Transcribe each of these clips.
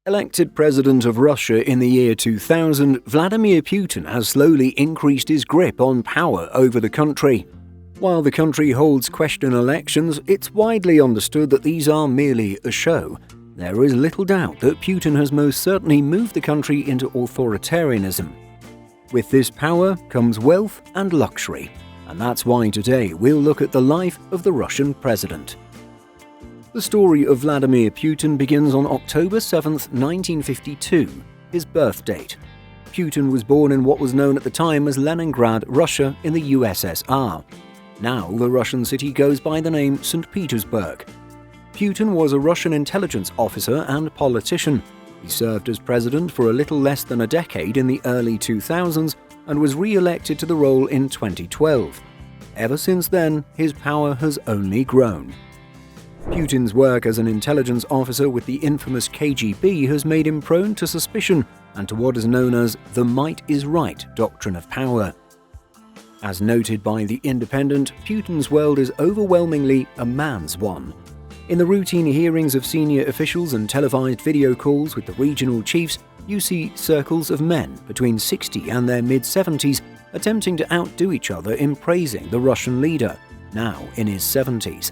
Elected president of Russia in the year 2000, Vladimir Putin has slowly increased his grip on power over the country. While the country holds question elections, it's widely understood that these are merely a show. There is little doubt that Putin has most certainly moved the country into authoritarianism. With this power comes wealth and luxury, and that's why today we'll look at the life of the Russian president. The story of Vladimir Putin begins on October 7, 1952, his birth date. Putin was born in what was known at the time as Leningrad, Russia, in the USSR. Now the Russian city goes by the name St. Petersburg. Putin was a Russian intelligence officer and politician. He served as president for a little less than a decade in the early 2000s and was re-elected to the role in 2012. Ever since then, his power has only grown. Putin's work as an intelligence officer with the infamous KGB has made him prone to suspicion and to what is known as the might is right doctrine of power. As noted by The Independent, Putin's world is overwhelmingly a man's one. In the routine hearings of senior officials and televised video calls with the regional chiefs, you see circles of men between 60 and their mid-70s attempting to outdo each other in praising the Russian leader, now in his 70s.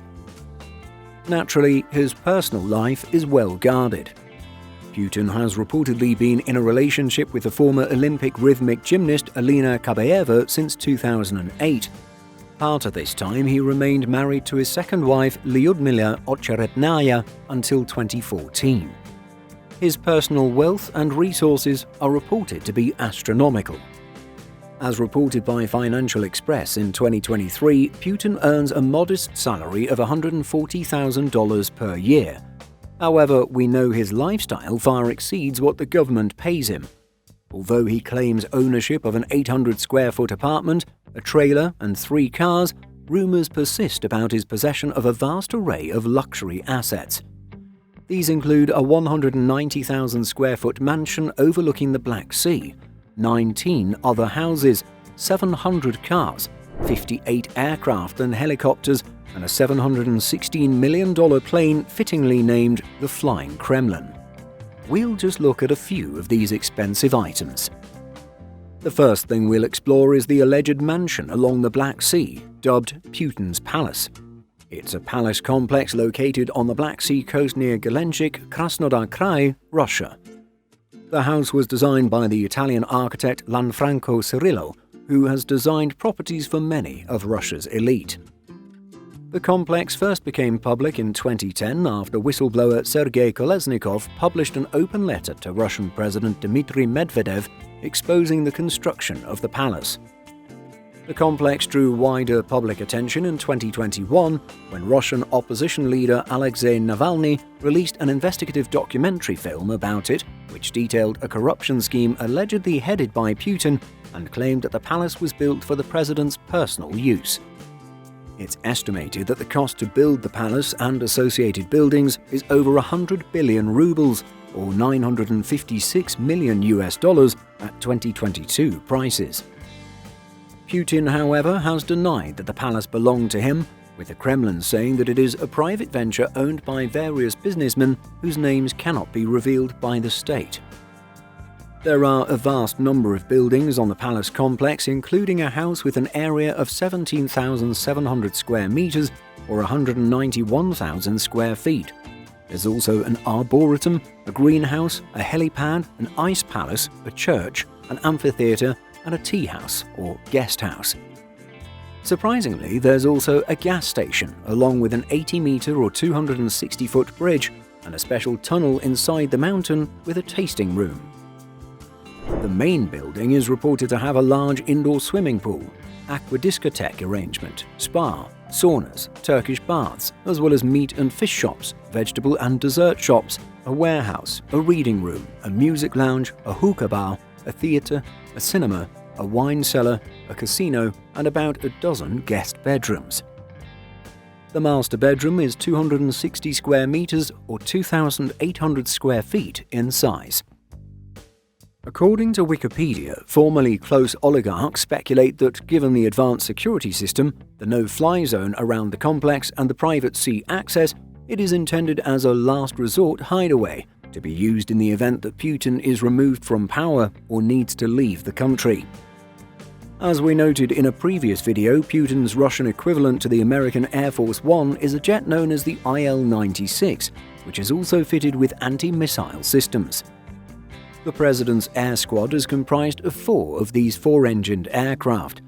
Naturally, his personal life is well guarded. Putin has reportedly been in a relationship with the former Olympic rhythmic gymnast Alina Kabayeva since 2008. Part of this time, he remained married to his second wife, Lyudmila Ocheretnaya, until 2014. His personal wealth and resources are reported to be astronomical. As reported by Financial Express in 2023, Putin earns a modest salary of $140,000 per year. However, we know his lifestyle far exceeds what the government pays him. Although he claims ownership of an 800-square-foot apartment, a trailer and 3 cars, rumors persist about his possession of a vast array of luxury assets. These include a 190,000-square-foot mansion overlooking the Black Sea, 19 other houses, 700 cars, 58 aircraft and helicopters, and a $716 million plane fittingly named the Flying Kremlin. We'll just look at a few of these expensive items. The first thing we'll explore is the alleged mansion along the Black Sea, dubbed Putin's Palace. It's a palace complex located on the Black Sea coast near Gelendzhik, Krasnodar Krai, Russia. The house was designed by the Italian architect Lanfranco Cirillo, who has designed properties for many of Russia's elite. The complex first became public in 2010 after whistleblower Sergei Kolesnikov published an open letter to Russian President Dmitry Medvedev exposing the construction of the palace. The complex drew wider public attention in 2021 when Russian opposition leader Alexei Navalny released an investigative documentary film about it, which detailed a corruption scheme allegedly headed by Putin and claimed that the palace was built for the president's personal use. It's estimated that the cost to build the palace and associated buildings is over 100 billion rubles, or $956 million at 2022 prices. Putin, however, has denied that the palace belonged to him, with the Kremlin saying that it is a private venture owned by various businessmen whose names cannot be revealed by the state. There are a vast number of buildings on the palace complex, including a house with an area of 17,700 square meters or 191,000 square feet. There's also an arboretum, a greenhouse, a helipad, an ice palace, a church, an amphitheater, and a tea house or guest house. Surprisingly, there's also a gas station, along with an 80-meter or 260-foot bridge and a special tunnel inside the mountain with a tasting room. The main building is reported to have a large indoor swimming pool, aquadiscotheque arrangement, spa, saunas, Turkish baths, as well as meat and fish shops, vegetable and dessert shops, a warehouse, a reading room, a music lounge, a hookah bar, a theatre, a cinema, a wine cellar, a casino, and about a dozen guest bedrooms. The master bedroom is 260 square meters or 2,800 square feet in size. According to Wikipedia, formerly close oligarchs speculate that given the advanced security system, the no-fly zone around the complex and the private sea access, it is intended as a last resort hideaway to be used in the event that Putin is removed from power or needs to leave the country. As we noted in a previous video, Putin's Russian equivalent to the American Air Force One is a jet known as the IL-96, which is also fitted with anti-missile systems. The president's air squad is comprised of 4 of these 4-engined aircraft.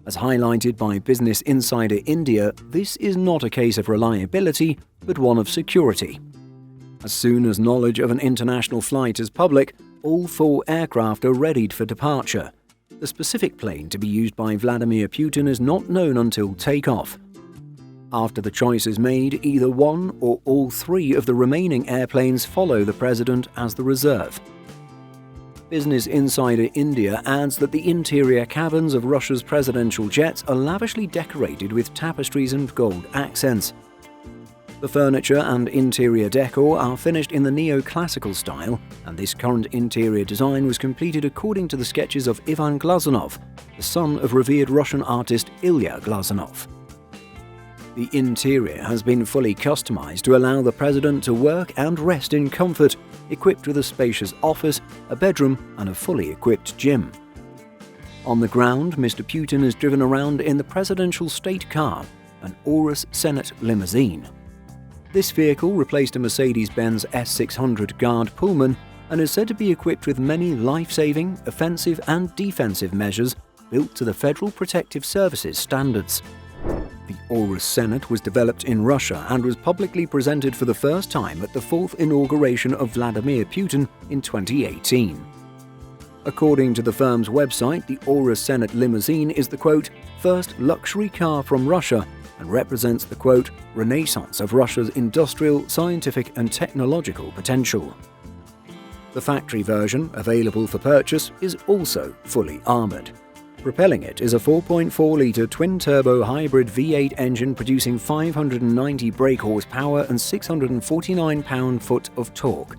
As highlighted by Business Insider India, this is not a case of reliability, but one of security. As soon as knowledge of an international flight is public, all 4 aircraft are readied for departure. The specific plane to be used by Vladimir Putin is not known until takeoff. After the choice is made, either one or all 3 of the remaining airplanes follow the president as the reserve. Business Insider India adds that the interior cabins of Russia's presidential jets are lavishly decorated with tapestries and gold accents. The furniture and interior decor are finished in the neoclassical style, and this current interior design was completed according to the sketches of Ivan Glazunov, the son of revered Russian artist Ilya Glazunov. The interior has been fully customized to allow the president to work and rest in comfort, equipped with a spacious office, a bedroom, and a fully equipped gym. On the ground, Mr. Putin is driven around in the presidential state car, an Aurus Senate limousine. This vehicle replaced a Mercedes-Benz S600 Guard Pullman and is said to be equipped with many life-saving, offensive and defensive measures built to the Federal Protective Services standards. The Aurus Senate was developed in Russia and was publicly presented for the first time at the 4th inauguration of Vladimir Putin in 2018. According to the firm's website, the Aurus Senate limousine is the, quote, first luxury car from Russia and represents the, quote, renaissance of Russia's industrial, scientific and technological potential. The factory version, available for purchase, is also fully armoured. Propelling it is a 4.4-litre twin-turbo hybrid V8 engine producing 590 brake horsepower and 649 pound-foot of torque.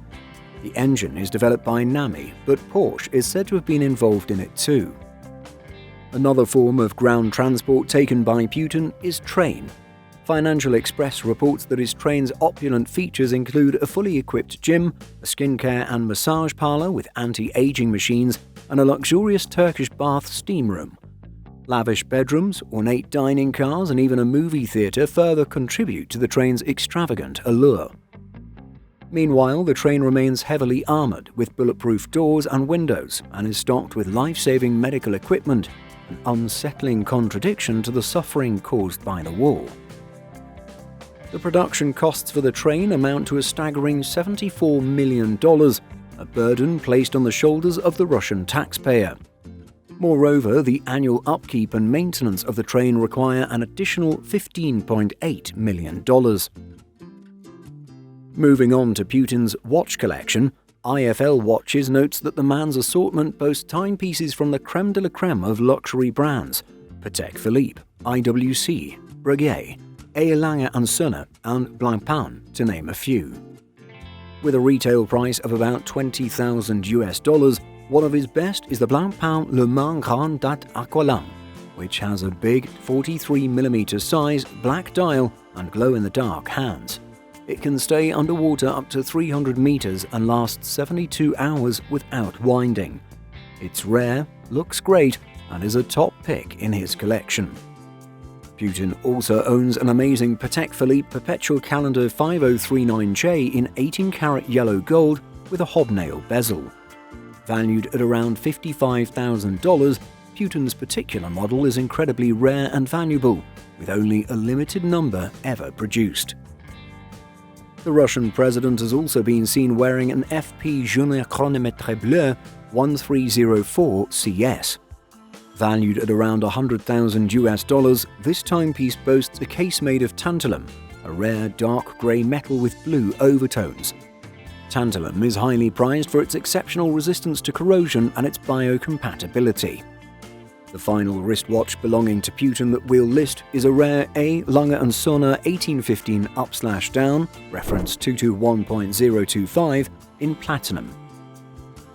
The engine is developed by NAMI, but Porsche is said to have been involved in it too. Another form of ground transport taken by Putin is train. Financial Express reports that his train's opulent features include a fully equipped gym, a skincare and massage parlor with anti-aging machines, and a luxurious Turkish bath steam room. Lavish bedrooms, ornate dining cars, and even a movie theater further contribute to the train's extravagant allure. Meanwhile, the train remains heavily armored with bulletproof doors and windows and is stocked with life-saving medical equipment, an unsettling contradiction to the suffering caused by the war. The production costs for the train amount to a staggering $74 million, a burden placed on the shoulders of the Russian taxpayer. Moreover, the annual upkeep and maintenance of the train require an additional $15.8 million. Moving on to Putin's watch collection, IFL Watches notes that the man's assortment boasts timepieces from the creme de la creme of luxury brands, Patek Philippe, IWC, Breguet, A. Lange & Söhne, and Blancpain, to name a few. With a retail price of about $20,000, one of his best is the Blancpain Le Mans Grand Date Aqualung, which has a big 43mm size, black dial, and glow-in-the-dark hands. It can stay underwater up to 300 meters and lasts 72 hours without winding. It's rare, looks great, and is a top pick in his collection. Putin also owns an amazing Patek Philippe Perpetual Calendar 5039J in 18-karat yellow gold with a hobnail bezel. Valued at around $55,000, Putin's particular model is incredibly rare and valuable, with only a limited number ever produced. The Russian president has also been seen wearing an FP Journée Chronométrée Bleu 1304 CS. Valued at around $100,000, this timepiece boasts a case made of tantalum, a rare dark grey metal with blue overtones. Tantalum is highly prized for its exceptional resistance to corrosion and its biocompatibility. The final wristwatch belonging to Putin that we'll list is a rare A. Lange & Söhne 1815 up/down, reference 221.025, in platinum.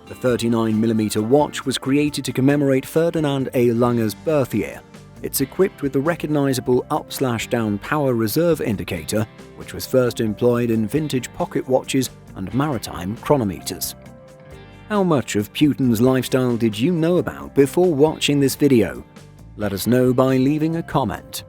The 39mm watch was created to commemorate Ferdinand A. Lange's birth year. It's equipped with the recognizable up/down power reserve indicator, which was first employed in vintage pocket watches and maritime chronometers. How much of Putin's lifestyle did you know about before watching this video? Let us know by leaving a comment.